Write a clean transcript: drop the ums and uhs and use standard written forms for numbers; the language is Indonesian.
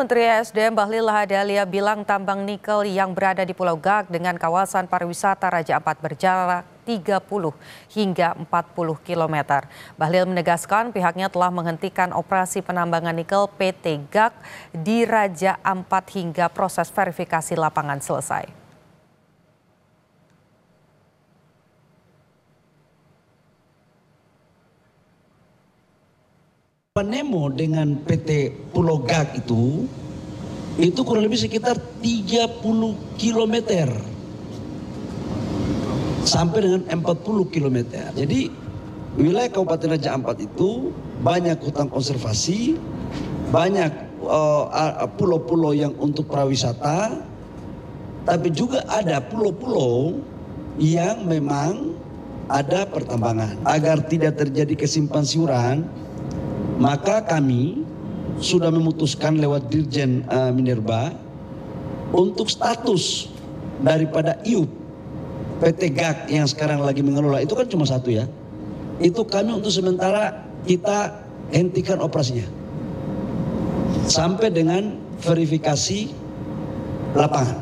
Menteri ESDM Bahlil Lahadalia bilang tambang nikel yang berada di Pulau Gak dengan kawasan pariwisata Raja Ampat berjarak 30 hingga 40 km. Bahlil menegaskan pihaknya telah menghentikan operasi penambangan nikel PT Gak di Raja Ampat hingga proses verifikasi lapangan selesai. Nemo dengan PT Pulau Gak itu kurang lebih sekitar 30 km sampai dengan 40 km. Jadi wilayah Kabupaten Raja Ampat itu banyak hutan konservasi, banyak pulau-pulau yang untuk pariwisata, tapi juga ada pulau-pulau yang memang ada pertambangan. Agar tidak terjadi kesimpang siuran, maka kami sudah memutuskan lewat Dirjen Minerba untuk status daripada IUP PT Gak yang sekarang lagi mengelola, itu kan cuma satu ya. Itu kami untuk sementara kita hentikan operasinya sampai dengan verifikasi lapangan.